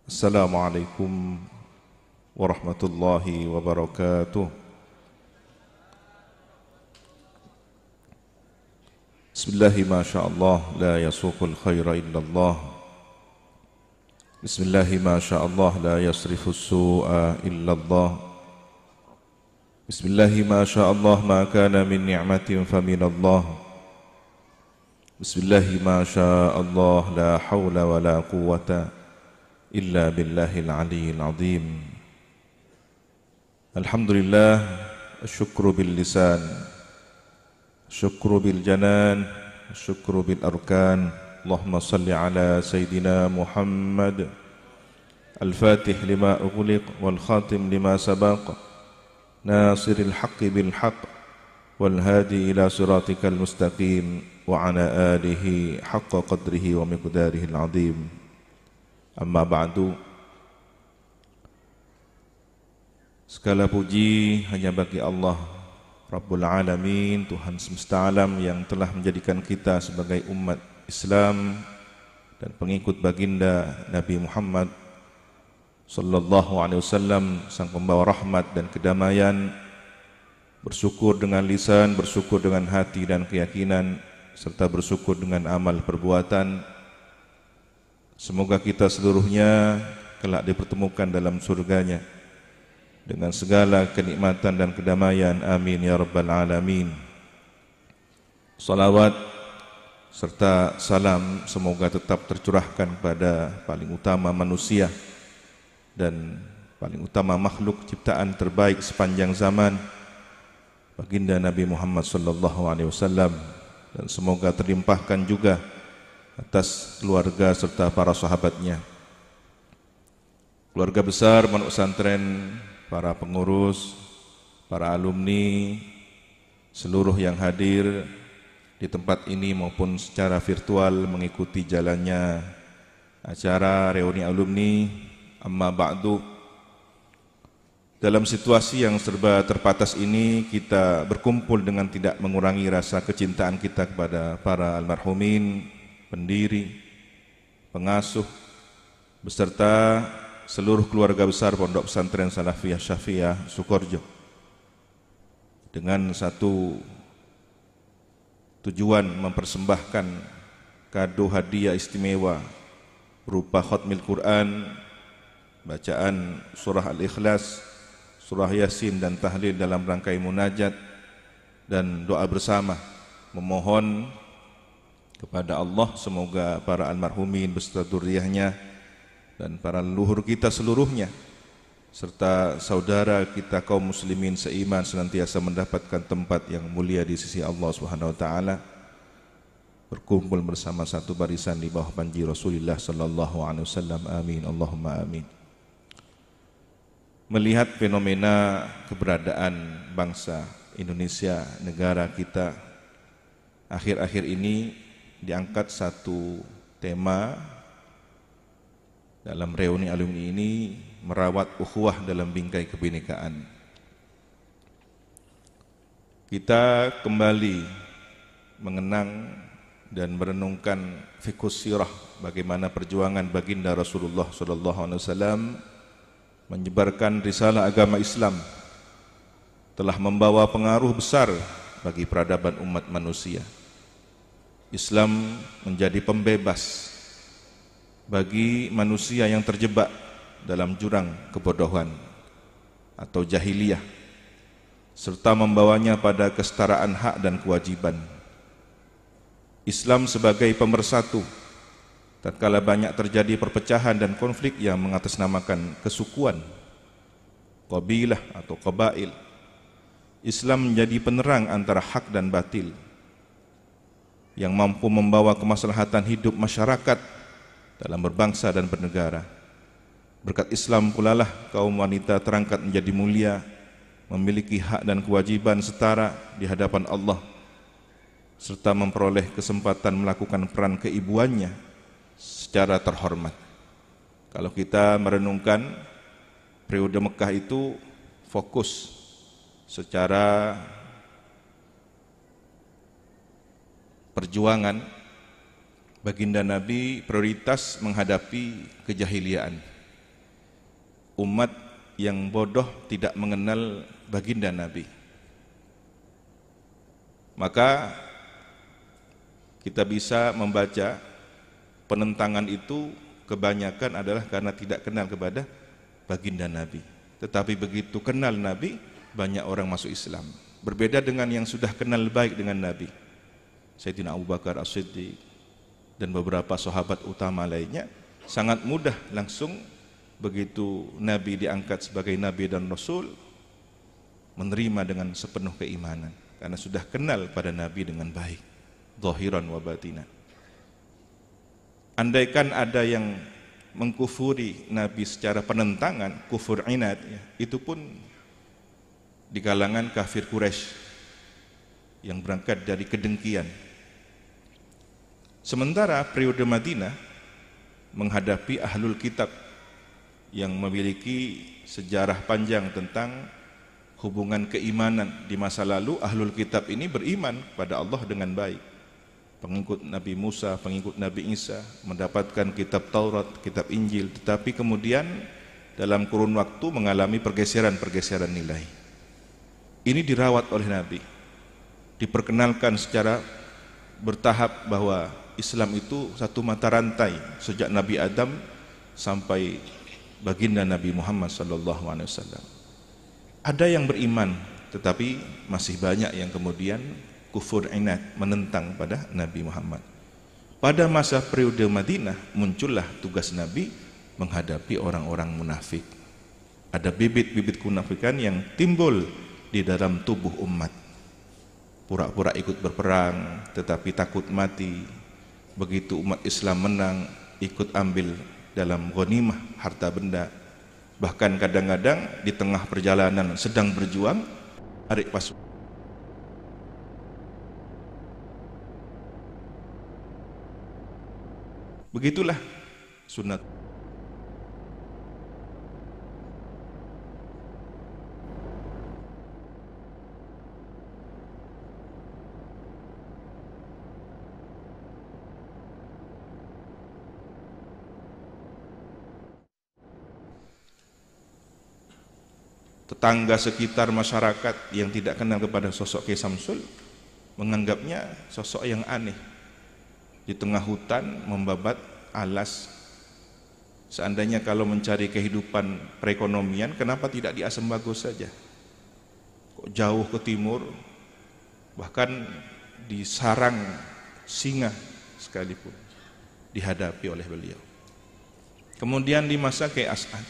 Assalamualaikum warahmatullahi wabarakatuh. Bismillahi ma sya'allah la yasuqul khaira illallah. Bismillahi ma sya'allah la yasrifus su'a illallah. Bismillahi ma sya'allah ma kana min ni'matin faminallah. Bismillahi ma sya'allah la hawla wa la quwwata illa billahil aliyyil azim. Alhamdulillah, asyukru bil lisan, syukru bil janan, syukru bil arkan. Allahumma salli ala Sayyidina Muhammad al-fatih lima ughliq wal khatim lima sabaq, nasiril haqqi bil haqq wal hadi ila siratikal mustaqim, wa ala alihi haqqa qadrihi wa miqdarihi al-azim. Amma ba'du. Segala puji hanya bagi Allah Rabbul Alamin, Tuhan semesta alam yang telah menjadikan kita sebagai umat Islam dan pengikut baginda Nabi Muhammad sallallahu alaihi wasallam, sang pembawa rahmat dan kedamaian. Bersyukur dengan lisan, bersyukur dengan hati dan keyakinan, serta bersyukur dengan amal perbuatan. Semoga kita seluruhnya kelak dipertemukan dalam surganya dengan segala kenikmatan dan kedamaian. Amin ya rabbal alamin. Salawat serta salam semoga tetap tercurahkan pada paling utama manusia dan paling utama makhluk ciptaan terbaik sepanjang zaman, baginda Nabi Muhammad sallallahu alaihi wasallam, dan semoga terlimpahkan juga atas keluarga serta para sahabatnya, keluarga besar pondok pesantren, para pengurus, para alumni, seluruh yang hadir di tempat ini maupun secara virtual mengikuti jalannya acara reuni alumni. Amma ba'du. Dalam situasi yang serba terbatas ini, kita berkumpul dengan tidak mengurangi rasa kecintaan kita kepada para almarhumin, pendiri, pengasuh, beserta seluruh keluarga besar Pondok Pesantren Salafiyah Syafi'iyah Sukoharjo, dengan satu tujuan mempersembahkan kado hadiah istimewa berupa khatmil Quran, bacaan surah Al-Ikhlas, surah Yasin dan tahlil dalam rangkai munajat, dan doa bersama memohon kepada Allah semoga para almarhumin beserta dzurriyyahnya dan para leluhur kita seluruhnya serta saudara kita kaum muslimin seiman senantiasa mendapatkan tempat yang mulia di sisi Allah Subhanahu wa taala, berkumpul bersama satu barisan di bawah panji Rasulullah sallallahu alaihi wasallam. Amin Allahumma amin. Melihat fenomena keberadaan bangsa Indonesia, negara kita, akhir-akhir ini diangkat satu tema dalam reuni alumni ini, merawat ukhuwah dalam bingkai kebinekaan. Kita kembali mengenang dan merenungkan fiqhus sirah, bagaimana perjuangan baginda Rasulullah SAW menyebarkan risalah agama Islam telah membawa pengaruh besar bagi peradaban umat manusia. Islam menjadi pembebas bagi manusia yang terjebak dalam jurang kebodohan atau jahiliyah, serta membawanya pada kesetaraan hak dan kewajiban. Islam sebagai pemersatu tatkala banyak terjadi perpecahan dan konflik yang mengatasnamakan kesukuan, qabilah atau qabail. Islam menjadi penerang antara hak dan batil yang mampu membawa kemaslahatan hidup masyarakat dalam berbangsa dan bernegara. Berkat Islam pula lah kaum wanita terangkat menjadi mulia, memiliki hak dan kewajiban setara di hadapan Allah, serta memperoleh kesempatan melakukan peran keibuannya secara terhormat. Kalau kita merenungkan periode Mekah itu fokus secara perjuangan baginda Nabi prioritas menghadapi kejahiliaan. umat yang bodoh tidak mengenal baginda Nabi. Maka kita bisa membaca penentangan itu kebanyakan adalah karena tidak kenal kepada baginda Nabi. Tetapi begitu kenal Nabi, banyak orang masuk Islam. Berbeda dengan yang sudah kenal baik dengan Nabi, Sayyidina Abu Bakar As-Siddiq dan beberapa sahabat utama lainnya, sangat mudah langsung begitu Nabi diangkat sebagai Nabi dan Rasul, menerima dengan sepenuh keimanan karena sudah kenal pada Nabi dengan baik, zahiran wa batinan. Andaikan ada yang mengkufuri Nabi secara penentangan, kufur inad, ya, itu pun di kalangan kafir Quraisy yang berangkat dari kedengkian. Sementara periode Madinah menghadapi ahlul kitab yang memiliki sejarah panjang tentang hubungan keimanan. Di masa lalu ahlul kitab ini beriman pada Allah dengan baik, pengikut Nabi Musa, pengikut Nabi Isa, mendapatkan kitab Taurat, kitab Injil, tetapi kemudian dalam kurun waktu mengalami pergeseran-pergeseran nilai. Ini dirawat oleh Nabi, diperkenalkan secara bertahap bahwa Islam itu satu mata rantai sejak Nabi Adam sampai baginda Nabi Muhammad SAW. Ada yang beriman, tetapi masih banyak yang kemudian kufur inad, menentang pada Nabi Muhammad. Pada masa periode Madinah muncullah tugas Nabi menghadapi orang-orang munafik. Ada bibit-bibit kemunafikan yang timbul di dalam tubuh umat. Pura-pura ikut berperang tetapi takut mati. Begitu umat Islam menang, ikut ambil dalam ghanimah harta benda. Bahkan kadang-kadang di tengah perjalanan sedang berjuang, tarik pasukan. Begitulah sunat. Tetangga sekitar, masyarakat yang tidak kenal kepada sosok Kiai Samsul menganggapnya sosok yang aneh. Di tengah hutan membabat alas. Seandainya kalau mencari kehidupan perekonomian, kenapa tidak di Asembago saja? Kok jauh ke timur, bahkan di sarang singa sekalipun dihadapi oleh beliau. Kemudian di masa Kiai As'ad,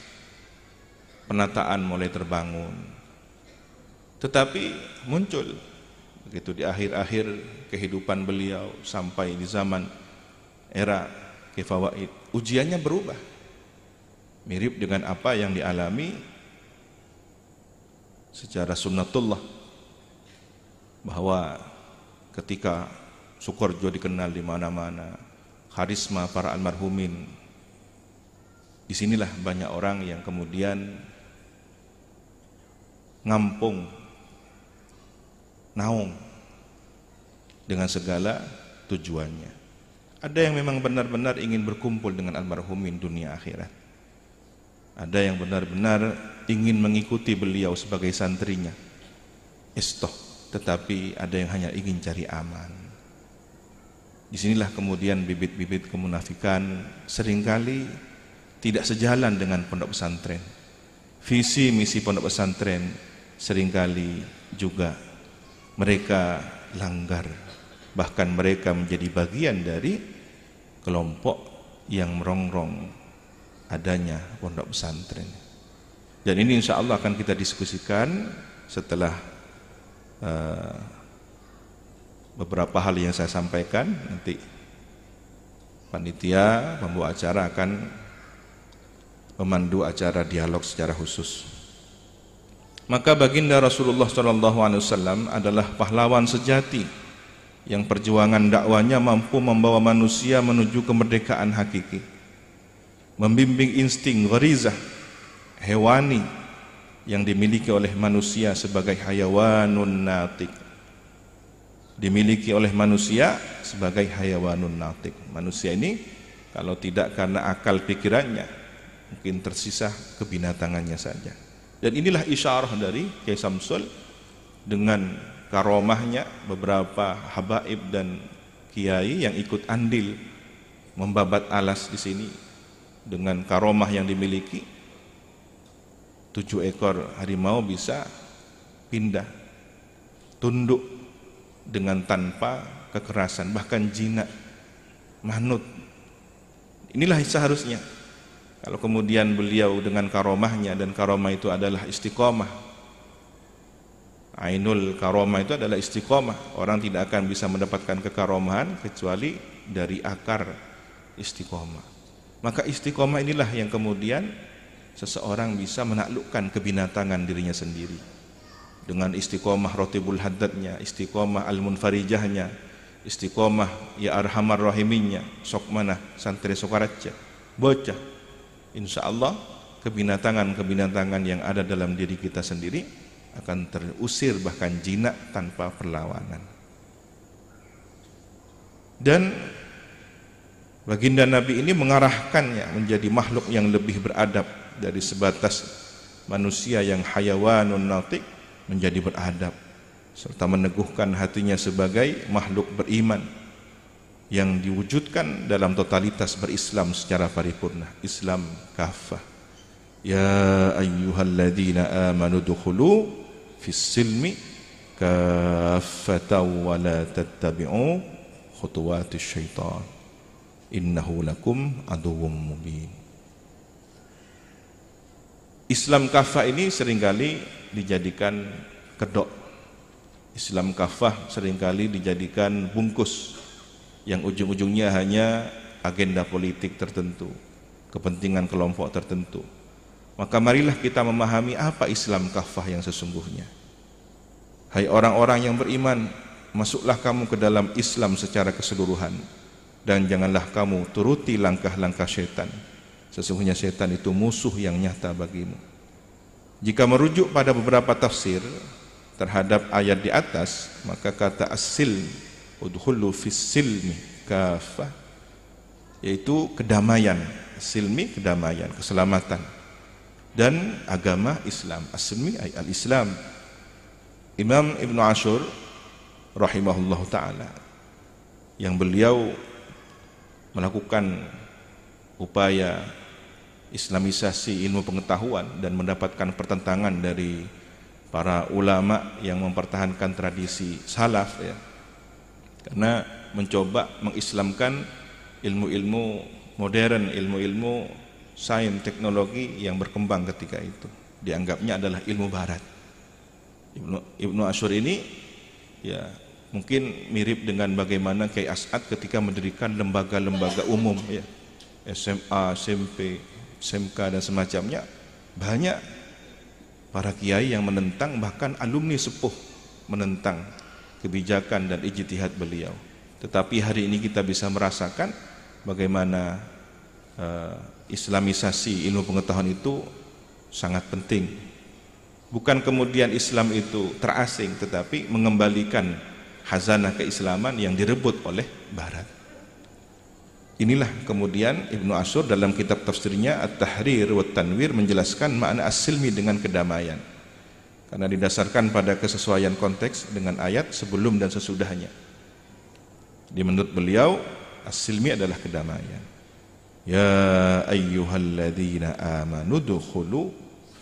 penataan mulai terbangun, tetapi muncul begitu di akhir-akhir kehidupan beliau sampai di zaman era Kiai Fawaid, ujiannya berubah, mirip dengan apa yang dialami secara sunnatullah, bahwa ketika Sukorjo dikenal di mana-mana, karisma para almarhumin, disinilah banyak orang yang kemudian ngampung, naung dengan segala tujuannya. Ada yang memang benar-benar ingin berkumpul dengan almarhumin dunia akhirat. Ada yang benar-benar ingin mengikuti beliau sebagai santrinya, istoh, tetapi ada yang hanya ingin cari aman. Disinilah kemudian bibit-bibit kemunafikan seringkali tidak sejalan dengan pondok pesantren. Visi misi pondok pesantren seringkali juga mereka langgar, bahkan mereka menjadi bagian dari kelompok yang merongrong adanya pondok pesantren. Dan ini insya Allah akan kita diskusikan setelah beberapa hal yang saya sampaikan. Nanti panitia pembawa acara akan memandu acara dialog secara khusus. Maka baginda Rasulullah SAW adalah pahlawan sejati yang perjuangan dakwanya mampu membawa manusia menuju kemerdekaan hakiki, membimbing insting gharizah hewani yang dimiliki oleh manusia sebagai hayawanun natik, dimiliki oleh manusia sebagai hayawanun natik. Manusia ini kalau tidak karena akal pikirannya, mungkin tersisa kebinatangannya saja. Dan inilah isyarah dari Kiai Samsul dengan karomahnya, beberapa habaib dan kiai yang ikut andil membabat alas di sini dengan karomah yang dimiliki. 7 ekor harimau bisa pindah, tunduk dengan tanpa kekerasan, bahkan jinak, manut. Inilah seharusnya. Kalau kemudian beliau dengan karomahnya, dan karomah itu adalah istiqomah, ainul karomah itu adalah istiqomah. Orang tidak akan bisa mendapatkan kekaromahan kecuali dari akar istiqomah. Maka istiqomah inilah yang kemudian seseorang bisa menaklukkan kebinatangan dirinya sendiri. Dengan istiqomah rotibul haddadnya, istiqomah al-munfarijahnya, istiqomah ya arhamar rahiminnya, sok manah santri sokaraja, bocah. Insya Allah kebinatangan-kebinatangan yang ada dalam diri kita sendiri akan terusir, bahkan jinak tanpa perlawanan. Dan baginda Nabi ini mengarahkannya menjadi makhluk yang lebih beradab, dari sebatas manusia yang hayawanun natik menjadi beradab, serta meneguhkan hatinya sebagai makhluk beriman yang diwujudkan dalam totalitas berislam secara paripurna, Islam kafah. Ya ayyuhalladzina amanu dukhulu fis silmi kaffatan wa la tattabi'u khutuwatis syaitan innahu lakum aduwwum mubin. Islam kafah ini seringkali dijadikan kedok. Islam kafah seringkali dijadikan bungkus yang ujung-ujungnya hanya agenda politik tertentu, kepentingan kelompok tertentu. Maka marilah kita memahami apa Islam kafah yang sesungguhnya. Hai orang-orang yang beriman, masuklah kamu ke dalam Islam secara keseluruhan, dan janganlah kamu turuti langkah-langkah syaitan. Sesungguhnya syaitan itu musuh yang nyata bagimu. Jika merujuk pada beberapa tafsir terhadap ayat di atas, maka kata as-silm, udkhulu fis silmi kafah, yaitu kedamaian. Silmi kedamaian, keselamatan, dan agama Islam. As-silmi ay al-Islam. Imam Ibnu Ashur rahimahullah ta'ala, yang beliau melakukan upaya islamisasi ilmu pengetahuan dan mendapatkan pertentangan dari para ulama yang mempertahankan tradisi salaf, ya, karena mencoba mengislamkan ilmu-ilmu modern, ilmu-ilmu sains teknologi yang berkembang ketika itu, dianggapnya adalah ilmu barat. Ibnu Ashur ini ya mungkin mirip dengan bagaimana Kiai As'ad ketika mendirikan lembaga-lembaga umum, ya, SMA, SMP, SMK dan semacamnya. Banyak para kiai yang menentang, bahkan alumni sepuh menentang kebijakan dan ijtihad beliau. Tetapi hari ini kita bisa merasakan bagaimana islamisasi ilmu pengetahuan itu sangat penting. Bukan kemudian Islam itu terasing, tetapi mengembalikan khazanah keislaman yang direbut oleh barat. Inilah kemudian Ibnu Ashur dalam kitab tafsirnya At-Tahrir wa Tanwir menjelaskan makna as-silmi dengan kedamaian, karena didasarkan pada kesesuaian konteks dengan ayat sebelum dan sesudahnya. Di menurut beliau as-silmi adalah kedamaian. Ya ayyuhalladzina amanu dukhulu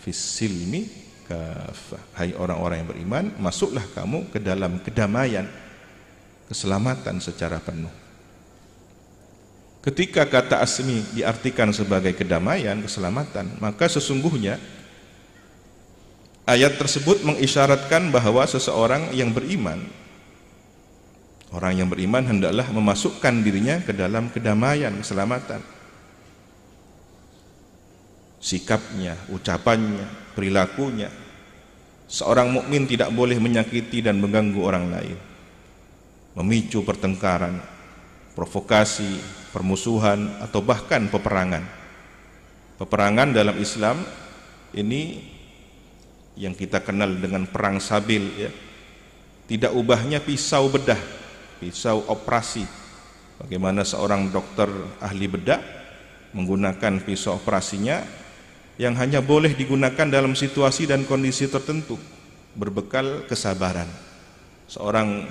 fis silmi kafah. Hai orang-orang yang beriman, masuklah kamu ke dalam kedamaian, keselamatan secara penuh. Ketika kata asmi diartikan sebagai kedamaian, keselamatan, maka sesungguhnya ayat tersebut mengisyaratkan bahwa seseorang yang beriman, orang yang beriman hendaklah memasukkan dirinya ke dalam kedamaian, keselamatan. Sikapnya, ucapannya, perilakunya. Seorang mukmin tidak boleh menyakiti dan mengganggu orang lain, memicu pertengkaran, provokasi, permusuhan, atau bahkan peperangan. Peperangan dalam Islam ini yang kita kenal dengan perang Sabil, ya, tidak ubahnya pisau bedah, pisau operasi. Bagaimana seorang dokter ahli bedah menggunakan pisau operasinya yang hanya boleh digunakan dalam situasi dan kondisi tertentu, berbekal kesabaran. Seorang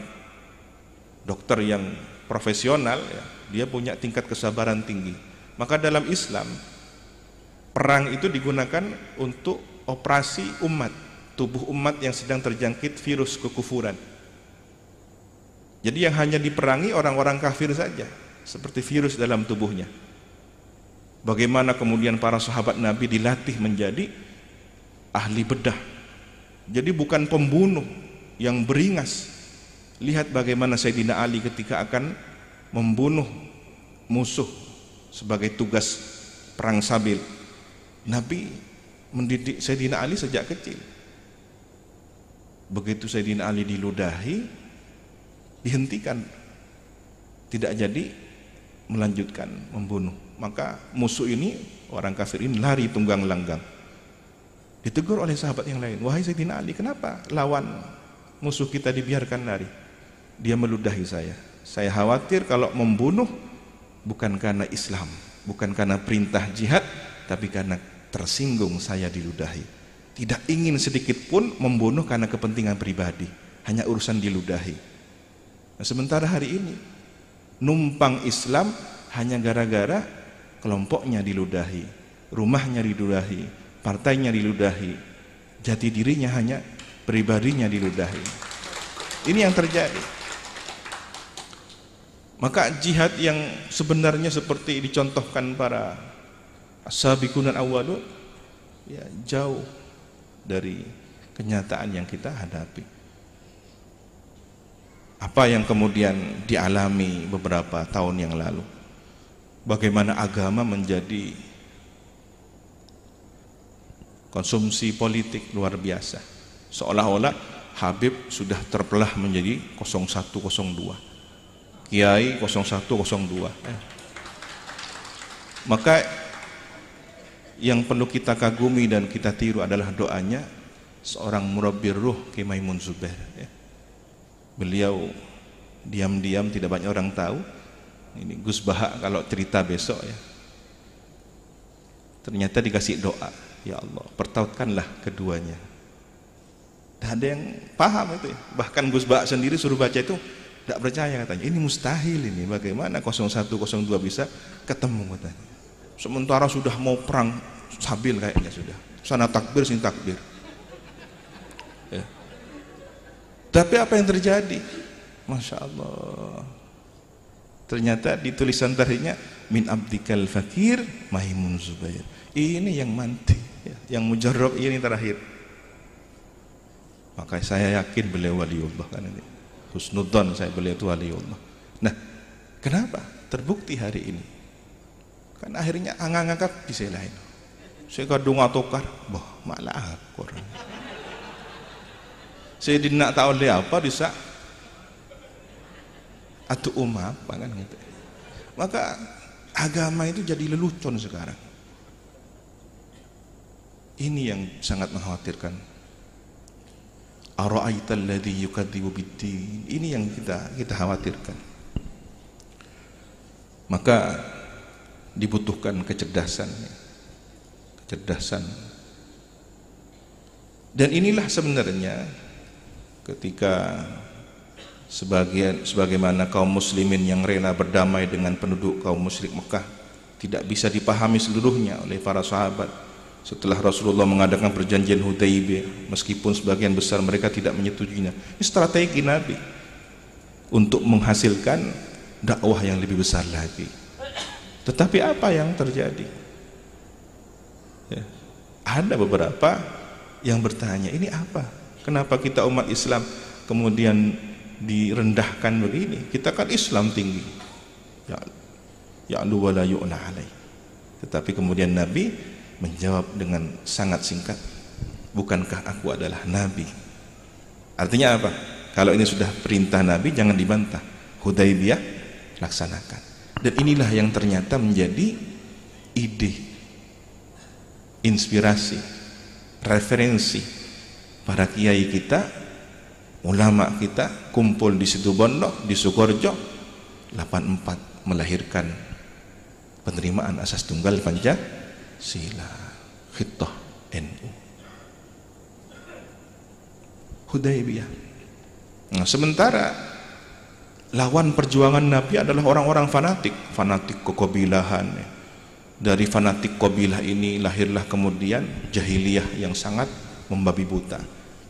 dokter yang profesional ya, dia punya tingkat kesabaran tinggi. Maka dalam Islam perang itu digunakan untuk operasi umat, tubuh umat yang sedang terjangkit virus kekufuran. Jadi yang hanya diperangi orang-orang kafir saja, seperti virus dalam tubuhnya. Bagaimana kemudian para sahabat Nabi dilatih menjadi ahli bedah. Jadi bukan pembunuh yang beringas. Lihat bagaimana Sayyidina Ali ketika akan membunuh musuh sebagai tugas perang sabil. Nabi mendidik Sayyidina Ali sejak kecil. Begitu Sayyidina Ali diludahi, dihentikan, tidak jadi melanjutkan membunuh. Maka musuh ini, orang kafir ini lari tunggang langgang. Ditegur oleh sahabat yang lain, wahai Sayyidina Ali, kenapa lawan musuh kita dibiarkan lari? Dia meludahi saya khawatir kalau membunuh bukan karena Islam, bukan karena perintah jihad, tapi karena tersinggung saya diludahi. Tidak ingin sedikit pun membunuh karena kepentingan pribadi, hanya urusan diludahi. Nah, sementara hari ini numpang Islam hanya gara-gara kelompoknya diludahi, rumahnya diludahi, partainya diludahi, jati dirinya hanya pribadinya diludahi. Ini yang terjadi. Maka jihad yang sebenarnya seperti dicontohkan para as-sabiqun al-awwalun ya jauh dari kenyataan yang kita hadapi. Apa yang kemudian dialami beberapa tahun yang lalu, bagaimana agama menjadi konsumsi politik luar biasa, seolah-olah Habib sudah terbelah menjadi 0102, Kiai 0102. Maka yang perlu kita kagumi dan kita tiru adalah doanya seorang murabbir ruh Kiai Maimun Zubair ya. Beliau diam-diam, tidak banyak orang tahu. Ini Gus Baha kalau cerita besok ya, ternyata dikasih doa, ya Allah pertautkanlah keduanya. Tidak ada yang paham itu ya. Bahkan Gus Baha sendiri suruh baca itu tidak percaya, katanya ini mustahil, ini bagaimana 0102 bisa ketemu, katanya. Sementara sudah mau perang sabil kayaknya, sudah sana takbir sini takbir ya. Tapi apa yang terjadi? Masya Allah, ternyata di tulisan tarikhnya min abdikal fakir Maimun Zubair. Ini yang manti ya, yang mujarrab ini terakhir. Maka saya yakin beliau waliullah, kan ini husnudzon saya, beliau itu waliullah. Nah, kenapa terbukti hari ini? Kan akhirnya angangakap bisa lain. Saya kadung atokar, boh malah akor. Saya tidak tahu oleh apa bisa atau apa kan gitu. Maka agama itu jadi lelucon sekarang. Ini yang sangat mengkhawatirkan. Ara'aital ladzi yukadzibu biddin. Ini yang kita khawatirkan. Maka dibutuhkan kecerdasan. Dan inilah sebenarnya ketika sebagaimana kaum muslimin yang rela berdamai dengan penduduk kaum musyrik Mekah tidak bisa dipahami seluruhnya oleh para sahabat. Setelah Rasulullah mengadakan perjanjian Hudaybiyah, meskipun sebagian besar mereka tidak menyetujuinya, ini strategi Nabi untuk menghasilkan dakwah yang lebih besar lagi. Tetapi apa yang terjadi? Ya, ada beberapa yang bertanya, ini apa? Kenapa kita umat Islam kemudian direndahkan begini? Kita kan Islam tinggi, ya'lu wa la yu'la alaih. Tetapi kemudian Nabi menjawab dengan sangat singkat, bukankah aku adalah Nabi? Artinya apa? Kalau ini sudah perintah Nabi, jangan dibantah. Hudaybiyah laksanakan. Dan inilah yang ternyata menjadi ide, inspirasi, referensi para kiai kita, ulama kita kumpul di Situbondo, di Sukorejo 84 melahirkan penerimaan asas tunggal Pancasila. khitah NU. Hudaybiyah. Nah, sementara lawan perjuangan Nabi adalah orang-orang fanatik keqabilahan. Dari fanatik qabilah ini lahirlah kemudian jahiliyah yang sangat membabi buta.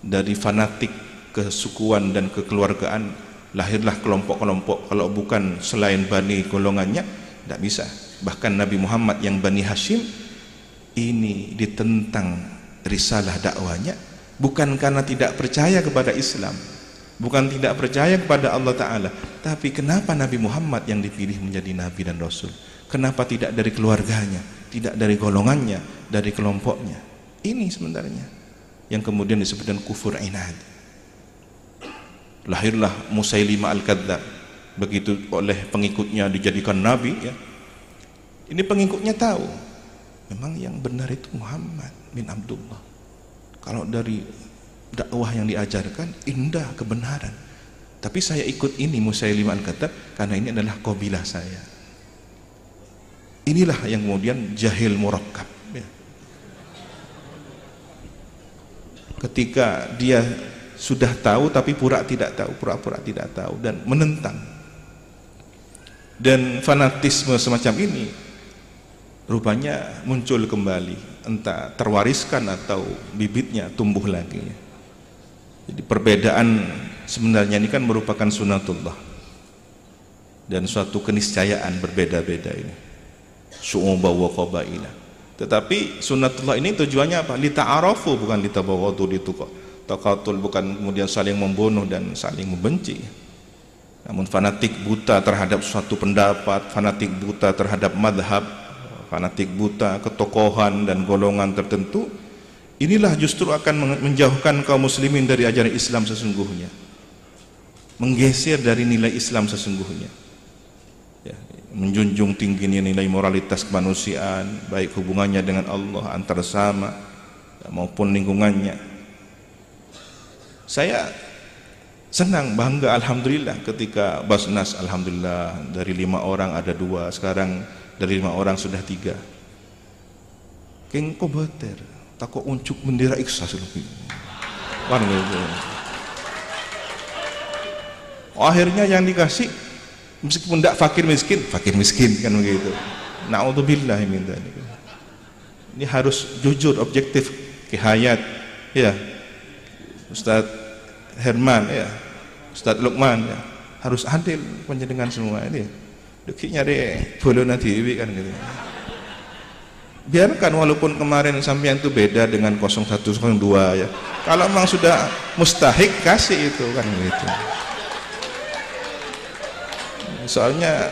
Dari fanatik kesukuan dan kekeluargaan lahirlah kelompok-kelompok, kalau bukan selain Bani golongannya tidak bisa. Bahkan Nabi Muhammad yang Bani Hashim ini ditentang risalah dakwanya bukan karena tidak percaya kepada Islam, bukan tidak percaya kepada Allah Ta'ala, tapi kenapa Nabi Muhammad yang dipilih menjadi Nabi dan Rasul? Kenapa tidak dari keluarganya, tidak dari golongannya, dari kelompoknya? Ini sebenarnya yang kemudian disebutkan kufur inad. Lahirlah Musailimah Al-Kadzdzab, begitu oleh pengikutnya dijadikan Nabi ya. Ini pengikutnya tahu memang yang benar itu Muhammad bin Abdullah. Kalau dari dakwah yang diajarkan indah kebenaran, tapi saya ikut ini Musailimah Al-Kadzdzab karena ini adalah qabilah saya. Inilah yang kemudian jahil murakkab ya. Ketika dia sudah tahu tapi pura-pura tidak tahu dan menentang. Dan fanatisme semacam ini rupanya muncul kembali, entah terwariskan atau bibitnya tumbuh lagi. Jadi perbedaan sebenarnya ini kan merupakan sunatullah dan suatu keniscayaan berbeda-beda ini, syu'uban wa qabaila. Tetapi sunatullah ini tujuannya apa? Lita'arafu, bukan litabaghadu, taqatul, bukan kemudian saling membunuh dan saling membenci. Namun fanatik buta terhadap suatu pendapat, fanatik buta terhadap madhab, fanatik buta ketokohan dan golongan tertentu, inilah justru akan menjauhkan kaum muslimin dari ajaran Islam sesungguhnya, menggeser dari nilai Islam sesungguhnya ya, menjunjung tingginya nilai moralitas kemanusiaan, baik hubungannya dengan Allah antar sama maupun lingkungannya. Saya senang, bangga, alhamdulillah ketika Basnas, alhamdulillah dari 5 orang ada 2, sekarang dari 5 orang sudah 3. Keng kobater takut uncuk bendera ikhlas lebih kan gitu. Akhirnya yang dikasih meskipun tidak fakir miskin kan begitu. Na'udzubillah min dzalik. Ini harus jujur, objektif, Hayat ya, Ustaz Herman ya, Ustaz Lukman ya, harus adil panjenengan semua ini. Dekiknya deh boleh nanti kan gitu. Biarkan walaupun kemarin sampean itu beda dengan 01, 02 ya. Kalau memang sudah mustahik kasih itu kan gitu. Soalnya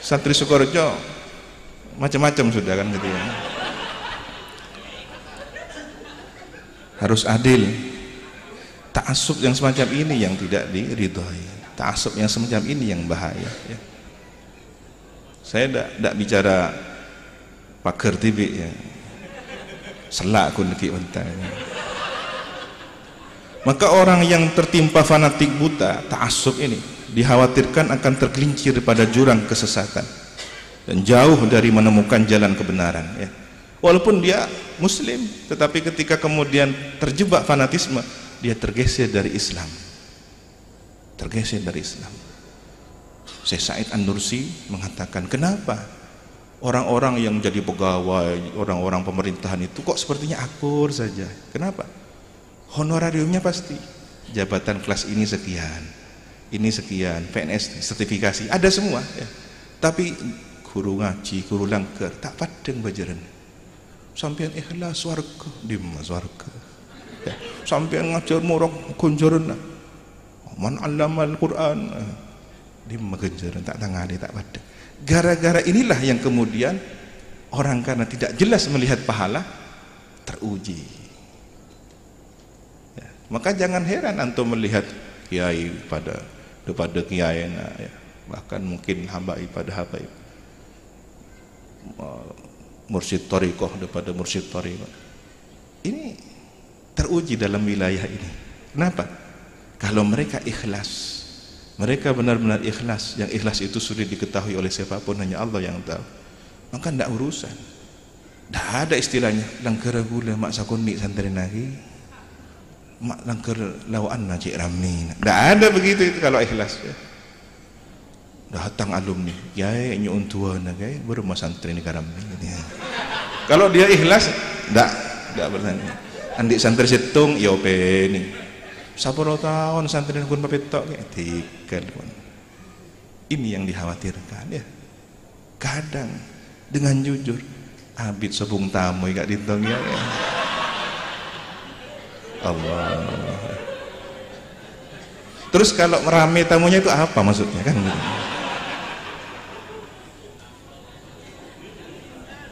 santri Sukorejo macam-macam sudah kan gitu ya. Harus adil. Ta'assub yang semacam ini yang tidak diridhoi. Ta'assub yang semacam ini yang bahaya ya. Saya tidak bicara pakar TV ya, selak aku nekik mentanya. Maka orang yang tertimpa fanatik buta, ta'assub ini dikhawatirkan akan tergelincir pada jurang kesesatan dan jauh dari menemukan jalan kebenaran ya. Walaupun dia muslim, tetapi ketika kemudian terjebak fanatisme, dia tergeser dari Islam, tergeser dari Islam. Syekh Said An-Nursi mengatakan, kenapa orang-orang yang jadi pegawai, orang-orang pemerintahan itu kok sepertinya akur saja? Kenapa? Honorariumnya pasti jabatan kelas ini sekian, PNS sertifikasi ada semua ya. Tapi guru ngaji, guru langgar tak padeng bajaran. Sampean ikhlas warga di warga ya. Sampean ngajar murok kunjurna man allamal Quran di ganjaran tak tangani tak padeng. Gara-gara inilah yang kemudian orang karena tidak jelas melihat pahala teruji ya. Maka jangan heran antum melihat kiai daripada kiai ya. Bahkan mungkin habaib pada habaib, mursyid thariqah daripada mursyid thariqah. Ini teruji dalam wilayah ini. Kenapa? Kalau mereka ikhlas, mereka benar-benar ikhlas, yang ikhlas itu sulit diketahui oleh siapapun, hanya Allah yang tahu, maka tidak urusan Dah ada istilahnya langkara gula mak sakuni santri lagi, mak langkar lawan na Cik Ramli. Dah ada begitu itu kalau ikhlas ya. Datang alumni ya nyu untua na gay baru mas santri ni karam ni. Kalau dia ikhlas dak bertanya andi santri setung yo pe ni saporo tahun santri kun papetok tikel pun. Ini yang dikhawatirkan ya. Kadang dengan jujur abid sebung tamu gak ditong ya. Allah. Terus kalau merame tamunya itu apa maksudnya kan gitu.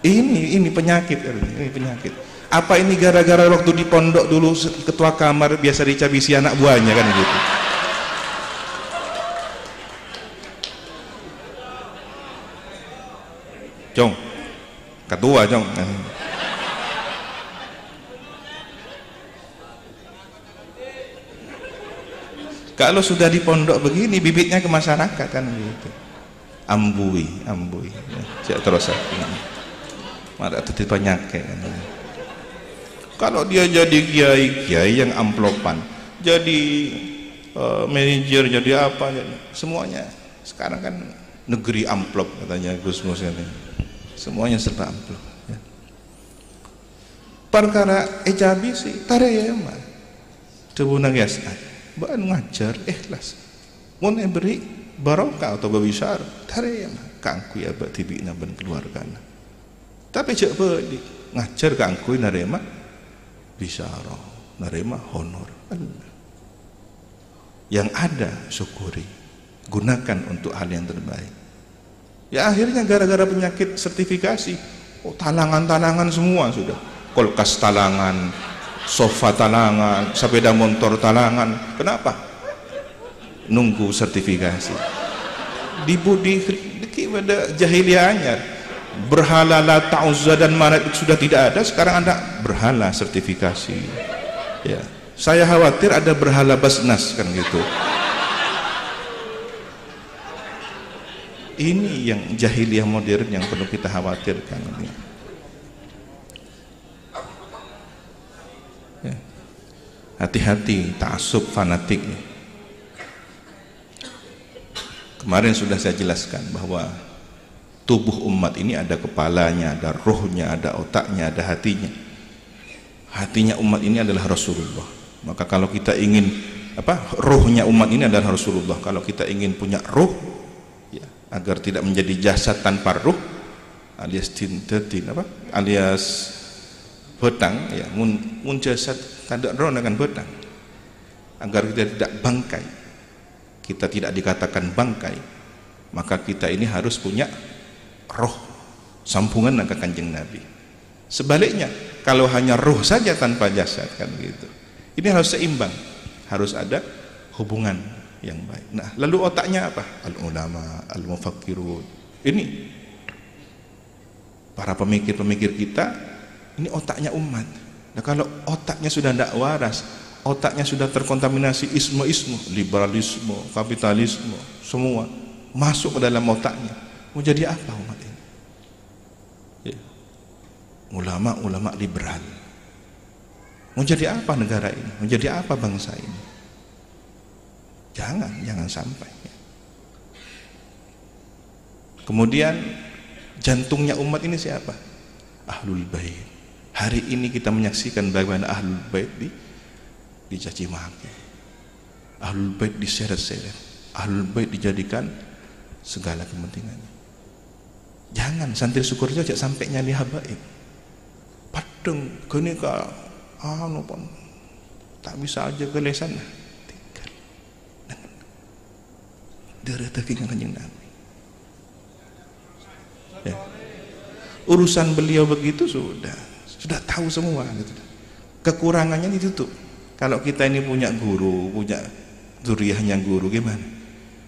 Ini penyakit, ini penyakit. Apa ini gara-gara waktu di pondok dulu ketua kamar biasa dicabisi anak buahnya kan gitu. Jong, ketua Jong. Kalau sudah di pondok begini bibitnya ke masyarakat kan gitu. Ambui, ya, terus ada tadi penyakit kan. Kalau dia jadi kiai yang amplopan, jadi manajer, jadi apa, semuanya sekarang kan negeri amplop katanya Gus Mus ini, semuanya serba amplop. Ya. Perkara ejabi sih, tarema, coba nangis, bahan ngajar ikhlas, mau beri barokah atau babisar, tarema, kangku ya buat tibina ben keluarga. Tapi cek beli ngajar kangku narema bisyarah, narema honor. Yang ada syukuri, gunakan untuk hal yang terbaik. Ya akhirnya gara-gara penyakit sertifikasi, talangan-talangan semua sudah, kulkas talangan, sofa talangan, sepeda motor talangan. Kenapa? Nunggu sertifikasi. Di pada jahiliyahnya berhala Lata, Uzza dan Manat itu sudah tidak ada, sekarang ada berhala sertifikasi ya. Saya khawatir ada berhala Basnas kan gitu. Ini yang jahiliyah modern yang perlu kita khawatirkan ya. Hati-hati ta'assub fanatik ya. Kemarin sudah saya jelaskan bahwa tubuh umat ini ada kepalanya, ada rohnya, ada otaknya, ada hatinya. Hatinya umat ini adalah Rasulullah. Maka kalau kita ingin rohnya umat ini adalah Rasulullah. Kalau kita ingin punya roh ya, agar tidak menjadi jasad tanpa roh, alias alias betang ya, mun jasad tidak roh dengan betang. Agar kita tidak bangkai, kita tidak dikatakan bangkai, maka kita ini harus punya roh sambungan dengan Kanjeng Nabi. Sebaliknya kalau hanya roh saja tanpa jasad kan gitu, ini harus seimbang, harus ada hubungan yang baik. Nah lalu otaknya apa? Al-ulama, al-mufakkirun, ini para pemikir-pemikir kita, ini otaknya umat. Nah kalau otaknya sudah tidak waras, otaknya sudah terkontaminasi isme-isme, liberalisme, kapitalisme, semua masuk ke dalam otaknya, mau jadi apa umat ini? Ya. Ulama-ulama liberal, mau jadi apa negara ini? Mau jadi apa bangsa ini? Jangan sampai. Kemudian jantungnya umat ini siapa? Ahlul Bait. Hari ini kita menyaksikan bagaimana Ahlul Bait dicaci maki, Ahlul Bait diseret-seret, Ahlul Bait dijadikan segala kepentingannya. Jangan santri syukur saja sampai nyali habaib. Padeng gini ka tak bisa aja ke lesan tinggal darah daging Kanjeng Nabi ya. Urusan beliau begitu sudah tahu semua gitu. Kekurangannya ditutup. Kalau kita ini punya guru, punya zuriyahnya guru, gimana?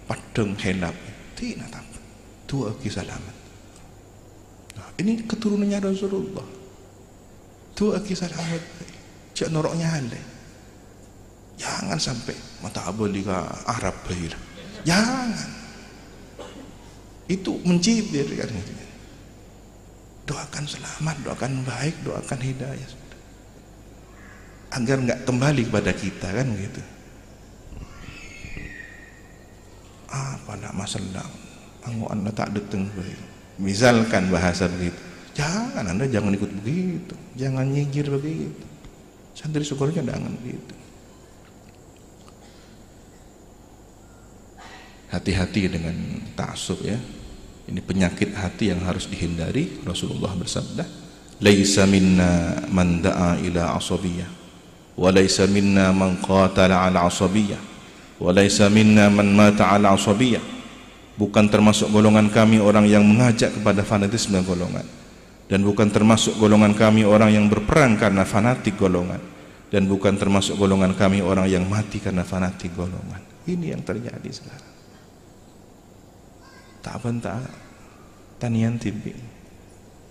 Padeng henap tidak apa dua kisalamat. Nah, ini keturunannya Rasulullah, dua kisalamat cak noroknya halai. Jangan sampai mata abalika Arab baik. Jangan, itu mencibir kan. doakan selamat, doakan baik, doakan hidayah, agar nggak kembali kepada kita, kan gitu. Apalah masalah anda tak datang begitu, misalkan bahasa begitu. Anda jangan ikut begitu, jangan nyinyir begitu, santri syukurnya jangan begitu. Hati-hati dengan ta'assub ya. Ini penyakit hati yang harus dihindari. Rasulullah bersabda, "Laisa minna man da'a ila asabiyyah, wa laisa minna man qatala ala asabiyyah, wa laisa minna man mata ala asabiyyah." Bukan termasuk golongan kami orang yang mengajak kepada fanatisme golongan, dan bukan termasuk golongan kami orang yang berperang karena fanatik golongan, dan bukan termasuk golongan kami orang yang mati karena fanatik golongan. Ini yang terjadi sekarang. Tak bentak tanian tibi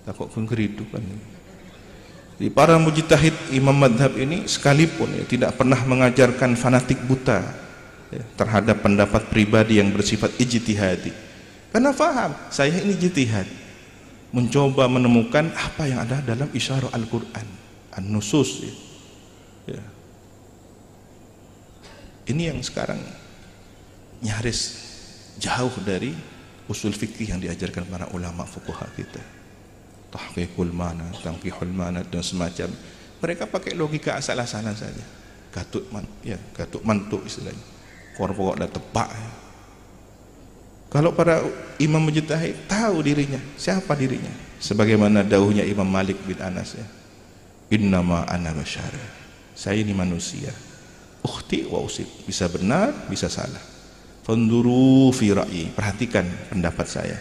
takut kehidupan. Di para mujtahid imam madhab ini sekalipun ya, tidak pernah mengajarkan fanatik buta ya, terhadap pendapat pribadi yang bersifat ijtihadi, karena faham saya ini ijtihad, mencoba menemukan apa yang ada dalam isyarah Al-Quran, an-nusus ya. Ya. Ini yang sekarang nyaris jauh dari usul fikih yang diajarkan para ulama fuqaha kita, tahqiqul mana, tanqihul mana dan semacam. Mereka pakai logika asal-asalan saja, gatut mantuk istilahnya, pokok dah tepak ya. Kalau para imam mujtahid tahu dirinya, siapa dirinya, sebagaimana dawuhnya Imam Malik bin Anas ya, innama ana basyar, saya ini manusia, ukhti wa usib, bisa benar bisa salah. Fanduru fi ra'yi, perhatikan pendapat saya.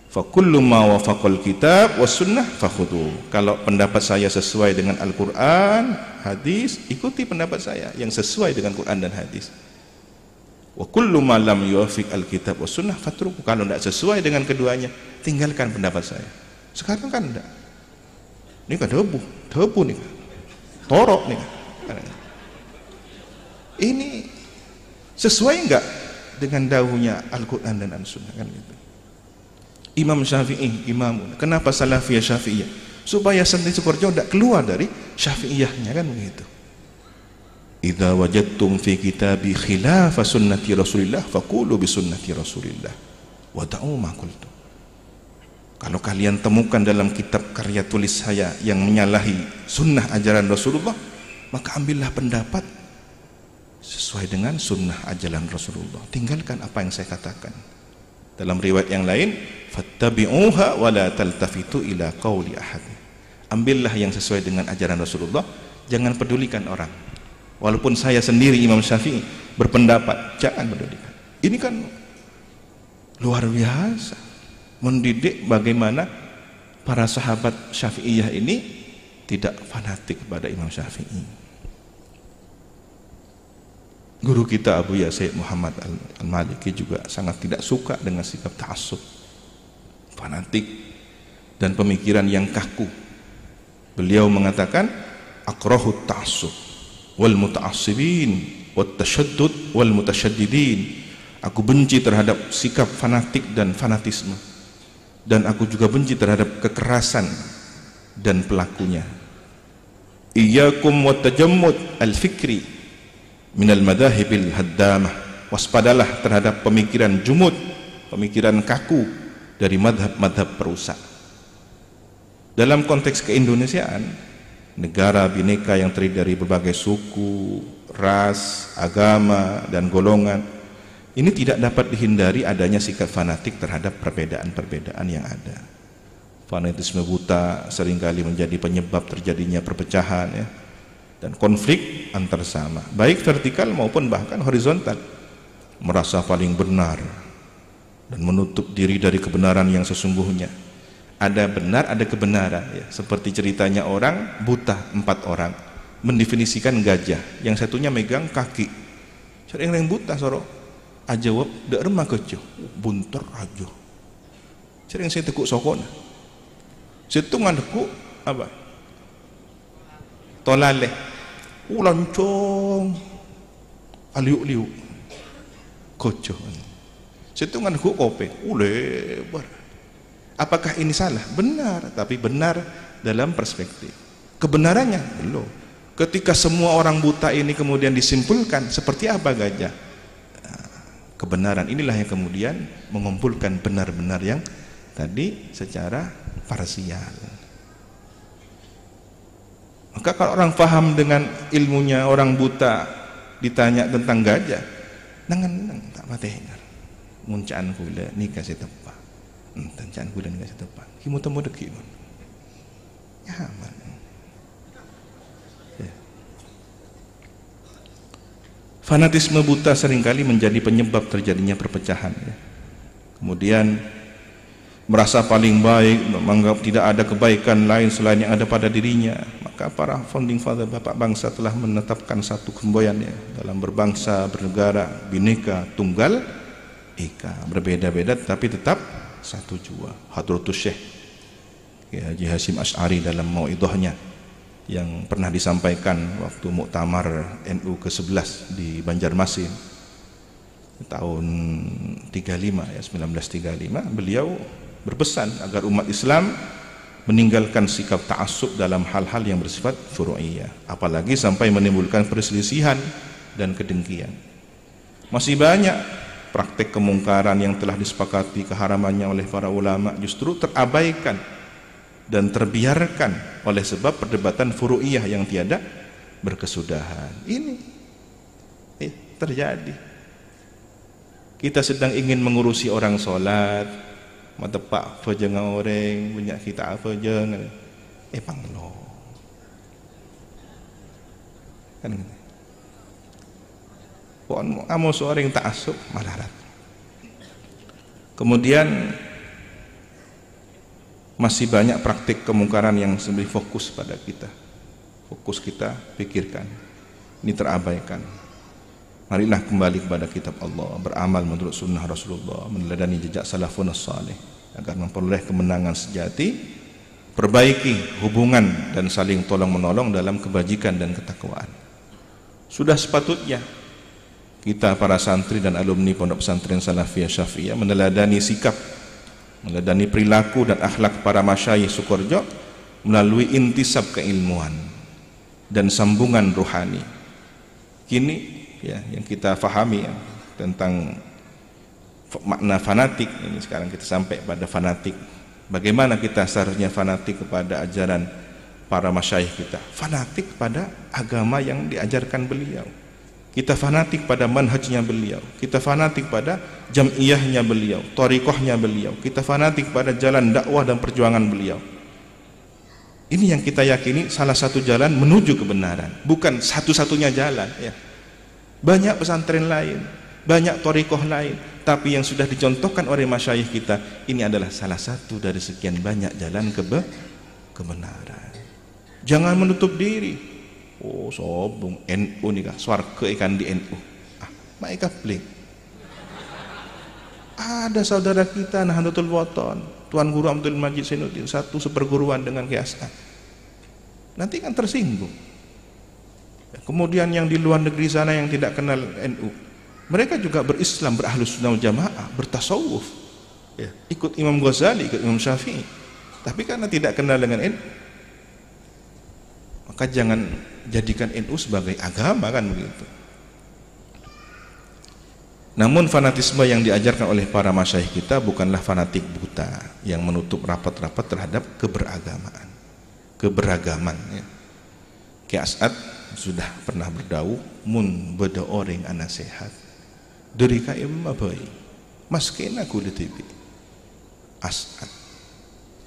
Fa kullu ma wafaqal kitab was sunnah fakhudhu. Kalau pendapat saya sesuai dengan Al-Qur'an, hadis, ikuti pendapat saya yang sesuai dengan Quran dan hadis. Wa kullu ma lam yuwafiq al-kitab was sunnah fatruku. Kalau tidak sesuai dengan keduanya, tinggalkan pendapat saya. Sekarang kan enggak. Ini kan debu nih. Torok nih. Ini sesuai enggak dengan dawuhnya Al-Quran dan Al-Sunnah, kan gitu. Imam Syafi'i imamun, kenapa Salafiyah Syafi'iyah? Supaya santri Sukorejo tidak keluar dari Syafi'iyahnya, kan begitu. Idza wajadtum fi kitabi khilafa sunnati Rasulillah faqulu bi sunnati Rasulillah wa da'u ma qultu. Kalau kalian temukan dalam kitab karya tulis saya yang menyalahi sunnah ajaran Rasulullah, maka ambillah pendapat sesuai dengan sunnah ajaran Rasulullah, tinggalkan apa yang saya katakan. Dalam riwayat yang lain, fattabi'uha wa la taltafitu ila qawli ahad. Ambillah yang sesuai dengan ajaran Rasulullah, jangan pedulikan orang. Walaupun saya sendiri Imam Syafi'i berpendapat, jangan pedulikan. Ini kan luar biasa, mendidik bagaimana para sahabat Syafi'iyah ini tidak fanatik kepada Imam Syafi'i. Guru kita Abu Sayyid Muhammad Al-Maliki juga sangat tidak suka dengan sikap ta'assub, fanatik dan pemikiran yang kaku. Beliau mengatakan, akrahu ta'assub wal muta'assibin wat tashaddud wal mutasyaddidin. Aku benci terhadap sikap fanatik dan fanatisme, dan aku juga benci terhadap kekerasan dan pelakunya. Iyyakum wat tajammud al-fikri minal madhahibil haddamah. Waspadalah terhadap pemikiran jumud, pemikiran kaku dari madhab-madhab perusak. Dalam konteks keindonesiaan, negara bineka yang terdiri dari berbagai suku, ras, agama, dan golongan, ini tidak dapat dihindari adanya sikap fanatik terhadap perbedaan-perbedaan yang ada. Fanatisme buta seringkali menjadi penyebab terjadinya perpecahan ya, dan konflik antar sama, baik vertikal maupun bahkan horizontal. Merasa paling benar dan menutup diri dari kebenaran yang sesungguhnya. Ada benar, ada kebenaran ya. Seperti ceritanya orang buta 4 orang mendefinisikan gajah, yang satunya megang kaki. Cari yang buta soro ajawab dak remah kejo bunter aja. Cari yang saya tekuk sokona. Situ ngadekuk apa? Tolale. Lancong aliuk-liuk kocok. Situ ngadekuk kope lebar. Apakah ini salah? Benar, tapi benar dalam perspektif. Kebenarannya belum. Ketika semua orang buta ini kemudian disimpulkan seperti apa gajah? Kebenaran inilah yang kemudian mengumpulkan benar-benar yang tadi secara parsial. Maka kalau orang paham dengan ilmunya orang buta ditanya tentang gajah, nangan tak patah muncaan kula ni kasih tepat. Tancaan kula ni kasih tepat. Kimu temu deki. Ya, man. Fanatisme buta seringkali menjadi penyebab terjadinya perpecahan, ya. Kemudian merasa paling baik, menganggap tidak ada kebaikan lain selain yang ada pada dirinya. Maka para founding father, bapak bangsa, telah menetapkan satu kemboyan, ya, dalam berbangsa, bernegara, bineka, tunggal ika, berbeda-beda tapi tetap satu jua. Hadratus Syekh Haji Hasyim Asy'ari dalam mauidhahnya yang pernah disampaikan waktu muktamar NU ke-11 di Banjarmasin tahun 35, ya, 1935, beliau berpesan agar umat Islam meninggalkan sikap ta'assub dalam hal-hal yang bersifat furu'iyah, apalagi sampai menimbulkan perselisihan dan kedengkian. Masih banyak praktek kemungkaran yang telah disepakati keharamannya oleh para ulama justru terabaikan dan terbiarkan oleh sebab perdebatan furu'iyah yang tiada berkesudahan. Ini terjadi. Kita sedang ingin mengurusi orang sholat, matepak fajeng orang banyak kita fajeng, panglo kan gitu. Pon amo seorang tak asuk malarat. Kemudian masih banyak praktik kemungkaran yang lebih fokus pada kita. Fokus kita pikirkan. Ini terabaikan. Marilah kembali kepada kitab Allah, beramal menurut sunnah Rasulullah, meneladani jejak salafun salih agar memperoleh kemenangan sejati, perbaiki hubungan dan saling tolong menolong dalam kebajikan dan ketakwaan. Sudah sepatutnya kita para santri dan alumni Pondok Pesantren Salafiyah Syafi'iyah meneladani sikap, meneladani perilaku dan akhlak para masyayikh Sukorejo melalui intisab keilmuan dan sambungan ruhani. Kini, ya, yang kita fahami, ya, tentang makna fanatik ini, sekarang kita sampai pada fanatik. Bagaimana kita seharusnya fanatik kepada ajaran para masyayikh kita? Fanatik pada agama yang diajarkan beliau. Kita fanatik pada manhajnya beliau, kita fanatik pada jam'iyahnya beliau, thariqahnya beliau, kita fanatik pada jalan dakwah dan perjuangan beliau. Ini yang kita yakini salah satu jalan menuju kebenaran, bukan satu-satunya jalan, ya. Banyak pesantren lain, banyak thariqah lain, tapi yang sudah dicontohkan oleh masyayikh kita, ini adalah salah satu dari sekian banyak jalan kebenaran. Jangan menutup diri. Oh, sobong NU nih kah, swarga ikan di NU. Mereka pelik. Ada saudara kita Nahdlatul Wathon, Tuan Guru Abdul Majid Zainuddin, satu seperguruan dengan Kiai. Nanti kan tersinggung. Kemudian yang di luar negeri sana yang tidak kenal NU, mereka juga berislam, berahlus sunnah wal jamaah, bertasawuf, ya, ikut Imam Ghazali, ikut Imam Syafi'i, tapi karena tidak kenal dengan NU, maka jangan jadikan NU sebagai agama, kan begitu. Namun fanatisme yang diajarkan oleh para masyayikh kita bukanlah fanatik buta yang menutup rapat-rapat terhadap keberagaman, ya. Ki As'ad sudah pernah berdauh, mun beda orang ana sehat dari kaim abai maskin aku ditipi As'ad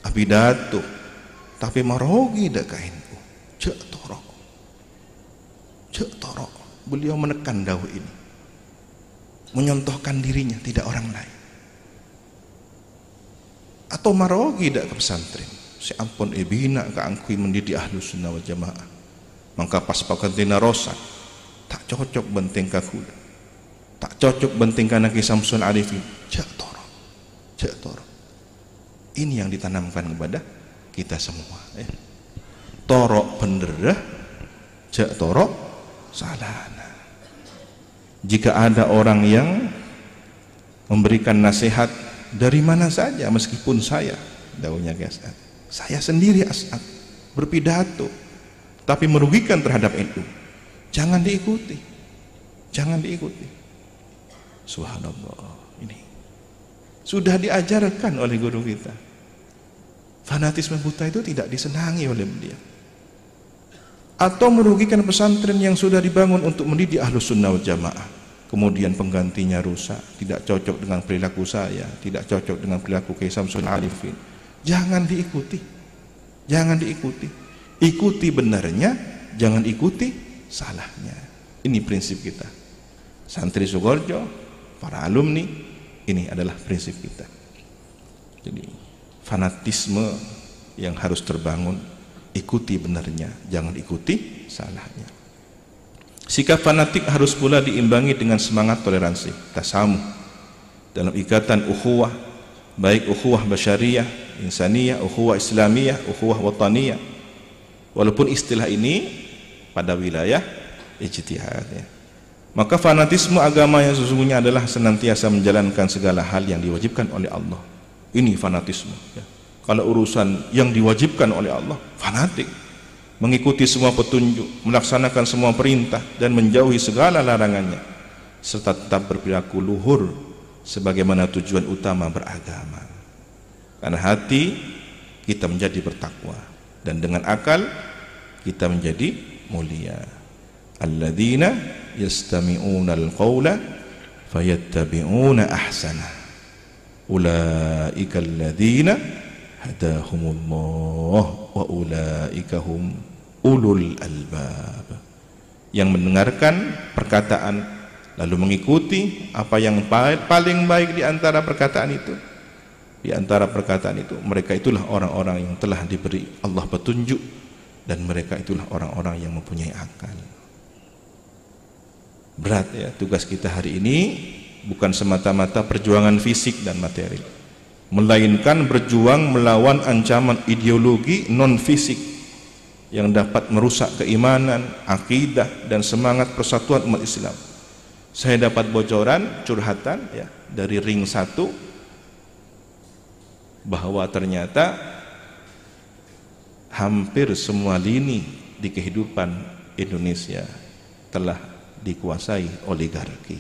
abidato tapi marogi dak kain cek torok. Beliau menekan dawuh ini, menyontohkan dirinya, tidak orang lain. Atau marogi dak ke pesantren, si ampun ebina keangkui mendidik ahlus sunnah wal jamaah, maka pas pakantina rosak, tak cocok benteng kakuda, tak cocok benteng kanaki Samsul Arifin, cek torok. Ini yang ditanamkan kepada kita semua, ya. Torok penderah, cek torok salahna. Jika ada orang yang memberikan nasihat dari mana saja, meskipun saya daunnya Kiai As'ad. Saya sendiri As'ad berpidato tapi merugikan terhadap NU. Jangan diikuti. Jangan diikuti. Subhanallah. Ini sudah diajarkan oleh guru kita. Fanatisme buta itu tidak disenangi oleh beliau. Atau merugikan pesantren yang sudah dibangun untuk mendidik Ahlus Sunnah wal Jamaah, kemudian penggantinya rusak, tidak cocok dengan perilaku saya, tidak cocok dengan perilaku Kiai Samsul Arifin. Jangan diikuti. Jangan diikuti. Ikuti benarnya, jangan ikuti salahnya. Ini prinsip kita. Santri Sukoharjo, para alumni, ini adalah prinsip kita. Jadi fanatisme yang harus terbangun, ikuti benarnya, jangan ikuti salahnya. Sikap fanatik harus pula diimbangi dengan semangat toleransi, tasamuh dalam ikatan ukhuwah, baik ukhuwah basyariyah, insaniyah, ukhuwah islamiyah, ukhuwah wataniyah. Walaupun istilah ini pada wilayah ijtihad ya. Maka fanatisme agama yang sesungguhnya adalah senantiasa menjalankan segala hal yang diwajibkan oleh Allah. Ini fanatisme ya. Kalau urusan yang diwajibkan oleh Allah, fanatik, mengikuti semua petunjuk, melaksanakan semua perintah dan menjauhi segala larangannya, serta tetap berperilaku luhur sebagaimana tujuan utama beragama. Karena hati kita menjadi bertakwa dan dengan akal kita menjadi mulia. Alladzina yastami'una al-qawla fayattabi'una ahsana ulaika alladzina hadahumullah wa ulaika hum ulul albab. Yang mendengarkan perkataan lalu mengikuti apa yang paling baik di antara perkataan itu, mereka itulah orang-orang yang telah diberi Allah petunjuk dan mereka itulah orang-orang yang mempunyai akal. Berat ya tugas kita hari ini, bukan semata-mata perjuangan fisik dan materi, melainkan berjuang melawan ancaman ideologi non fisik yang dapat merusak keimanan, akidah dan semangat persatuan umat Islam. Saya dapat bocoran curhatan ya dari ring 1 bahwa ternyata hampir semua lini di kehidupan Indonesia telah dikuasai oligarki.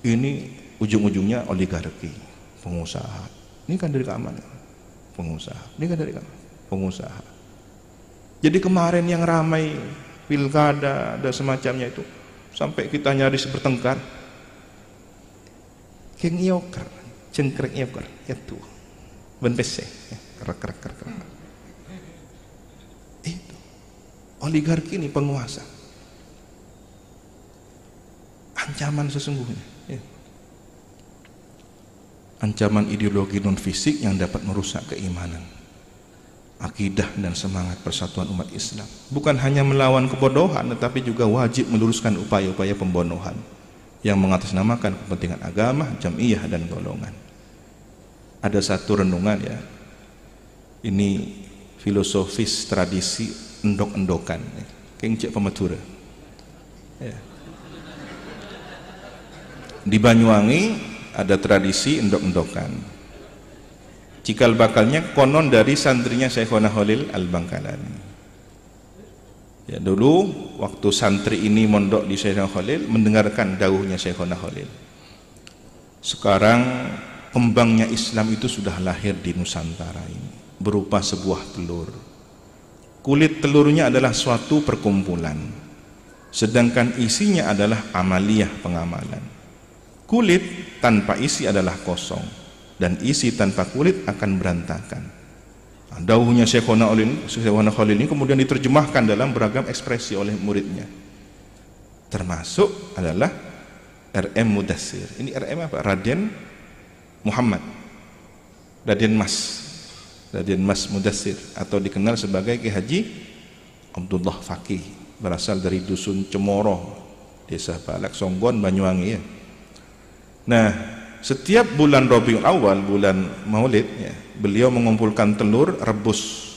Ini ujung-ujungnya oligarki, pengusaha. Ini kan dari keamanan, pengusaha. Ini kan dari keamanan, pengusaha. Jadi kemarin yang ramai pilkada dan semacamnya itu, sampai kita nyaris bertengkar. Keng iokar, cengkrek iokar, itu benpese, kerak. Itu oligarki ini penguasa. Ancaman sesungguhnya ya. Ancaman ideologi non fisik yang dapat merusak keimanan, akidah dan semangat persatuan umat Islam. Bukan hanya melawan kebodohan, tetapi juga wajib meluruskan upaya-upaya pembodohan yang mengatasnamakan kepentingan agama, jamiah dan golongan. Ada satu renungan ya, ini filosofis tradisi endok-endokan ya. Kengcek pematura ya. Di Banyuwangi ada tradisi endok-endokan. Cikal bakalnya konon dari santrinya Syekhona Khalil Al-Bangkalani. Ya, dulu waktu santri ini mondok di Syekhona Khalil mendengarkan dawuhnya Syekhona Khalil. Sekarang kembangnya Islam itu sudah lahir di Nusantara ini berupa sebuah telur. Kulit telurnya adalah suatu perkumpulan, sedangkan isinya adalah amaliyah pengamalan. Kulit tanpa isi adalah kosong dan isi tanpa kulit akan berantakan. Dawuhnya Syekhona Khalil ini kemudian diterjemahkan dalam beragam ekspresi oleh muridnya, termasuk adalah RM Mudassir. Ini RM apa? Raden Muhammad, Raden Mas Mudassir, atau dikenal sebagai Ki Haji Abdullah Fakih, berasal dari dusun Cemoro, desa Balak Songgon, Banyuwangi ya. Nah, setiap bulan Rabiul Awal, bulan Maulid ya, beliau mengumpulkan telur, rebus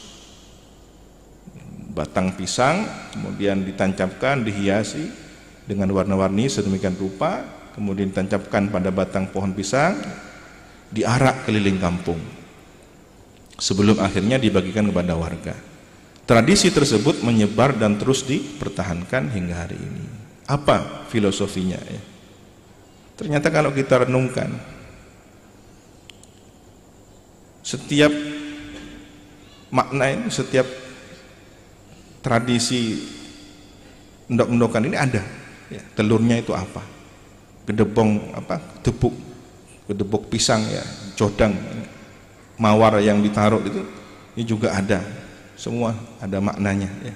batang pisang, kemudian ditancapkan, dihiasi dengan warna-warni sedemikian rupa, kemudian ditancapkan pada batang pohon pisang, diarak keliling kampung sebelum akhirnya dibagikan kepada warga. Tradisi tersebut menyebar dan terus dipertahankan hingga hari ini. Apa filosofinya ya? Ternyata kalau kita renungkan, setiap makna ini, setiap tradisi endok-endokan ini ada ya. Telurnya itu apa? Gedebong apa? Gedebok pisang ya, codang, mawar yang ditaruh itu, ini juga ada. Semua ada maknanya ya.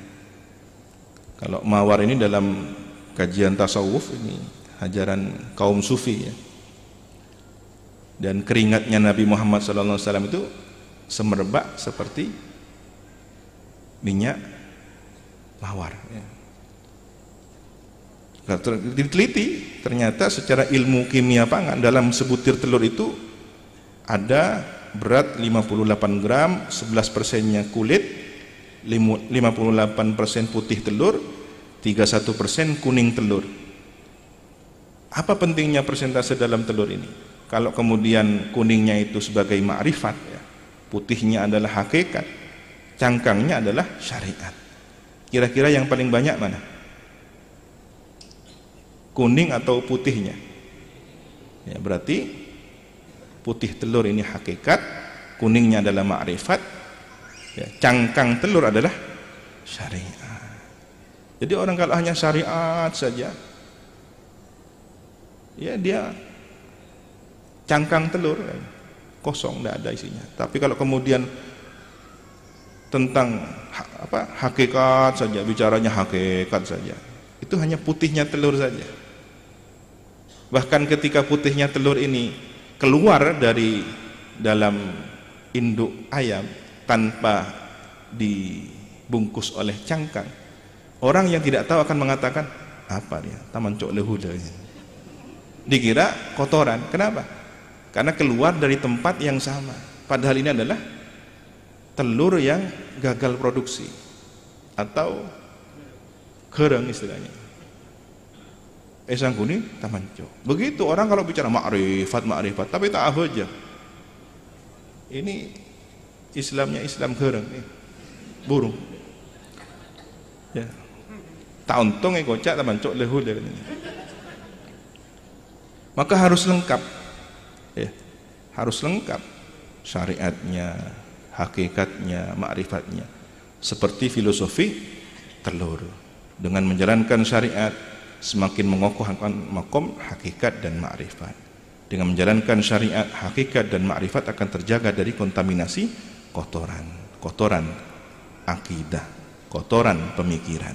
Kalau mawar ini dalam kajian tasawuf ini ajaran kaum sufi ya. Dan keringatnya Nabi Muhammad SAW itu semerbak seperti minyak mawar ya. Diteliti ternyata secara ilmu kimia pangan, dalam sebutir telur itu ada berat 58 gram, 11%-nya kulit, 58% putih telur, 31% kuning telur. Apa pentingnya persentase dalam telur ini? Kalau kemudian kuningnya itu sebagai ma'rifat ya, putihnya adalah hakikat, cangkangnya adalah syariat. Kira-kira yang paling banyak mana? Kuning atau putihnya? Ya, berarti putih telur ini hakikat, kuningnya adalah ma'rifat, ya, cangkang telur adalah syariat. Jadi orang kalau hanya syariat saja, ya dia cangkang telur kosong, tidak ada isinya. Tapi kalau kemudian tentang hakikat saja, bicaranya hakikat saja, itu hanya putihnya telur saja. Bahkan ketika putihnya telur ini keluar dari dalam induk ayam tanpa dibungkus oleh cangkang, orang yang tidak tahu akan mengatakan, apa dia? Taman cok lehuda. Dikira kotoran. Kenapa? Karena keluar dari tempat yang sama. Padahal ini adalah telur yang gagal produksi atau kereng istilahnya. Esang kuning taman cok. Begitu orang kalau bicara ma'rifat, tapi tak apa aja. Ini Islamnya Islam kereng nih. Burung. Ya. Tak untung kocak taman cok lehu dia. Maka harus lengkap. Ya. Harus lengkap syariatnya, hakikatnya, ma'rifatnya. Seperti filosofi telur. Dengan menjalankan syariat semakin mengokohkan makom hakikat dan ma'rifat. Dengan menjalankan syariat, hakikat dan ma'rifat akan terjaga dari kontaminasi kotoran akidah, kotoran pemikiran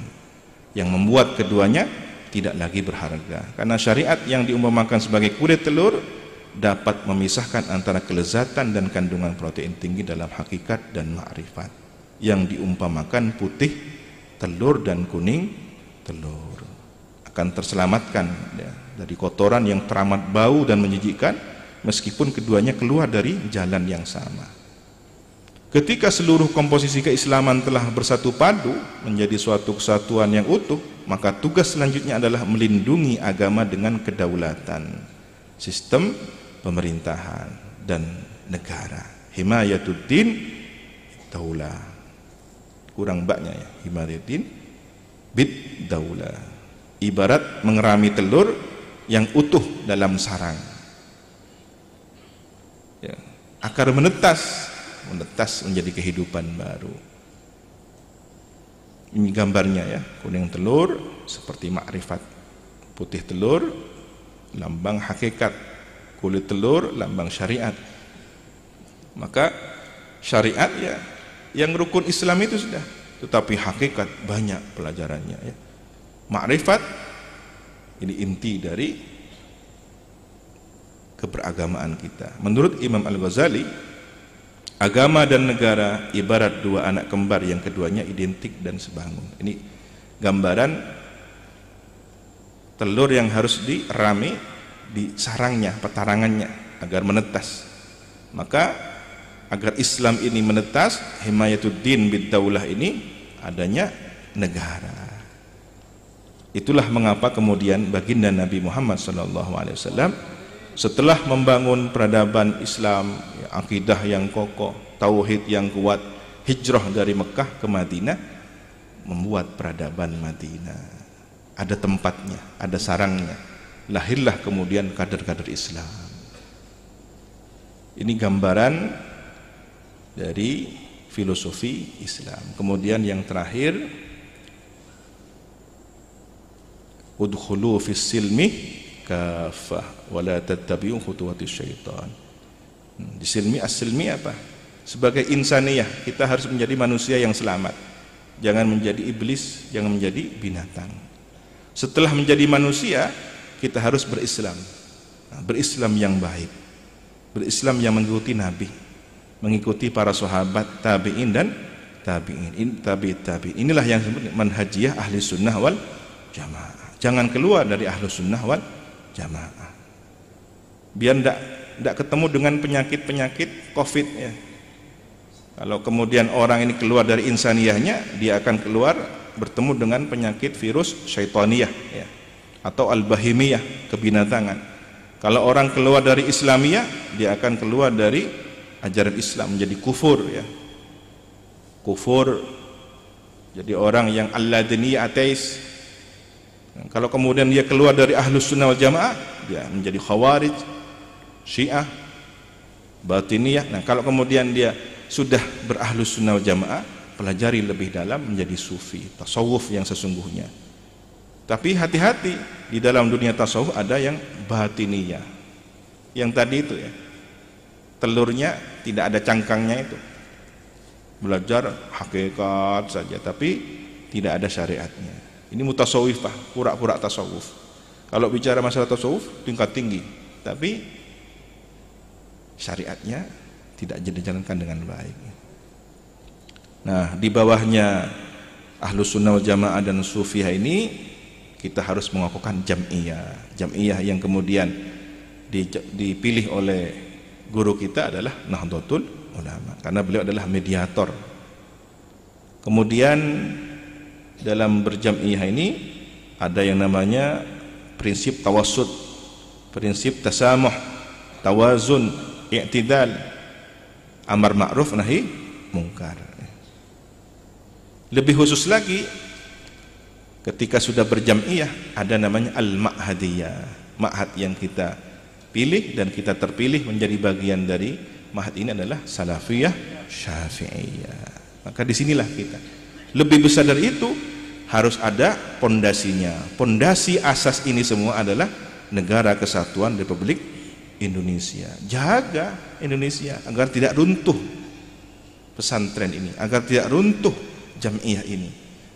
yang membuat keduanya tidak lagi berharga. Karena syariat yang diumpamakan sebagai kulit telur dapat memisahkan antara kelezatan dan kandungan protein tinggi dalam hakikat dan ma'rifat yang diumpamakan putih telur dan kuning telur. Akan terselamatkan ya, dari kotoran yang teramat bau dan menjijikkan, meskipun keduanya keluar dari jalan yang sama. Ketika seluruh komposisi keislaman telah bersatu padu menjadi suatu kesatuan yang utuh, maka tugas selanjutnya adalah melindungi agama dengan kedaulatan, sistem pemerintahan dan negara. Himayatuddin daulah. Kurang baknya ya, himayatuddin bid daulah. Ibarat mengerami telur yang utuh dalam sarang ya, akar menetas menjadi kehidupan baru. Ini gambarnya ya, kuning telur seperti ma'rifat, putih telur lambang hakikat, kulit telur lambang syariat. Maka syariat ya yang rukun Islam itu sudah, tetapi hakikat banyak pelajarannya ya. Ma'rifat ini inti dari keberagamaan kita. Menurut Imam Al-Ghazali, agama dan negara ibarat dua anak kembar yang keduanya identik dan sebangun. Ini gambaran telur yang harus dirami di sarangnya, petarangannya agar menetas. Maka agar Islam ini menetas, himayatuddin bid-daulah ini adanya negara. Itulah mengapa kemudian baginda Nabi Muhammad SAW setelah membangun peradaban Islam, akidah yang kokoh, tauhid yang kuat, hijrah dari Mekah ke Madinah, membuat peradaban Madinah. Ada tempatnya, ada sarangnya. Lahirlah kemudian kader-kader Islam. Ini gambaran dari filosofi Islam. Kemudian yang terakhir, udkhulu fis silmi kafah wa la tattabi'u khutuwatis syaitan. Di silmi, as-silmi apa? Sebagai insaniyah, kita harus menjadi manusia yang selamat. Jangan menjadi iblis, jangan menjadi binatang. Setelah menjadi manusia, kita harus berislam. Berislam yang baik. Berislam yang mengikuti Nabi, mengikuti para sahabat, tabi'in dan tabi'in, tabi'in. Inilah yang disebut manhajiyah ahli sunnah wal jamaah. Jangan keluar dari ahli sunnah wal jamaah. Biar tidak ketemu dengan penyakit-penyakit COVID ya. Kalau kemudian orang ini keluar dari insaniyahnya, dia akan keluar bertemu dengan penyakit virus syaitaniyah ya, atau al-bahimiyah, kebinatangan. Kalau orang keluar dari Islamiyah, dia akan keluar dari ajaran Islam, menjadi kufur ya. Kufur, jadi orang yang al-ladiniyah, ateis. Kalau kemudian dia keluar dari ahlus sunnah wal jamaah, dia menjadi khawarij, syiah, batiniyah. Nah, kalau kemudian dia sudah berahlus sunnah wal jamaah, pelajari lebih dalam menjadi sufi, tasawuf yang sesungguhnya. Tapi hati-hati, di dalam dunia tasawuf ada yang batiniyah. Yang tadi itu ya, telurnya tidak ada cangkangnya itu. Belajar hakikat saja, tapi tidak ada syariatnya. Ini mutasawwifah, pura-pura tasawuf. Kalau bicara masalah tasawuf, tingkat tinggi, tapi syariatnya tidak dijalankan dengan baik. Nah, di bawahnya ahlus sunnah wal jamaah dan sufiyah ini, kita harus mengokohkan jam'iyah. Jam'iyah yang kemudian dipilih oleh guru kita adalah Nahdlatul Ulama, karena beliau adalah mediator. Kemudian dalam berjam'iyah ini ada yang namanya prinsip tawassut, prinsip tasamuh, tawazun, i'tidal, amar ma'ruf nahi mungkar. Lebih khusus lagi, ketika sudah berjam'iyah, ada namanya al-ma'hadiyah, ma'had yang kita pilih dan kita terpilih menjadi bagian dari ma'had ini adalah salafiyah syafi'iyah. Maka disinilah kita. Lebih besar dari itu, harus ada pondasinya. Pondasi asas ini semua adalah Negara Kesatuan Republik Indonesia. Jaga Indonesia agar tidak runtuh pesantren ini, agar tidak runtuh jam'iyah ini,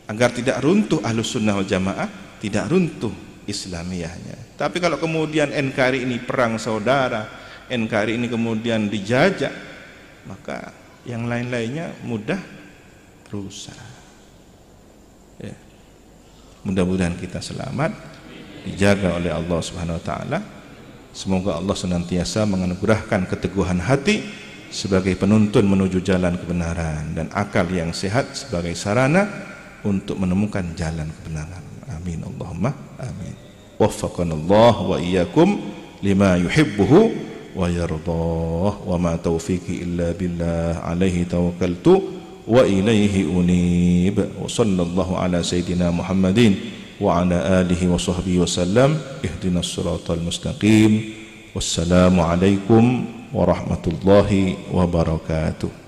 agar tidak runtuh ahlus sunnah wal jamaah, tidak runtuh Islamiyahnya. Tapi kalau kemudian NKRI ini perang saudara, NKRI ini kemudian dijajah, maka yang lain-lainnya mudah rusak ya. Mudah-mudahan kita selamat, dijaga oleh Allah Subhanahu wa taala. Semoga Allah senantiasa menganugerahkan keteguhan hati sebagai penuntun menuju jalan kebenaran dan akal yang sehat sebagai sarana untuk menemukan jalan kebenaran. Amin Allahumma amin. Waffaqanallah wa iyyakum lima yuhibbuhu wa yardah wa ma taufiqi illa billah alaihi tawakkaltu wa ilaihi unib. Wa sallallahu ala sayyidina Muhammadin wa ala alihi wa sahbihi wasallam. Ihdinas siratal mustaqim. Wassalamu alaikum warahmatullahi wabarakatuh.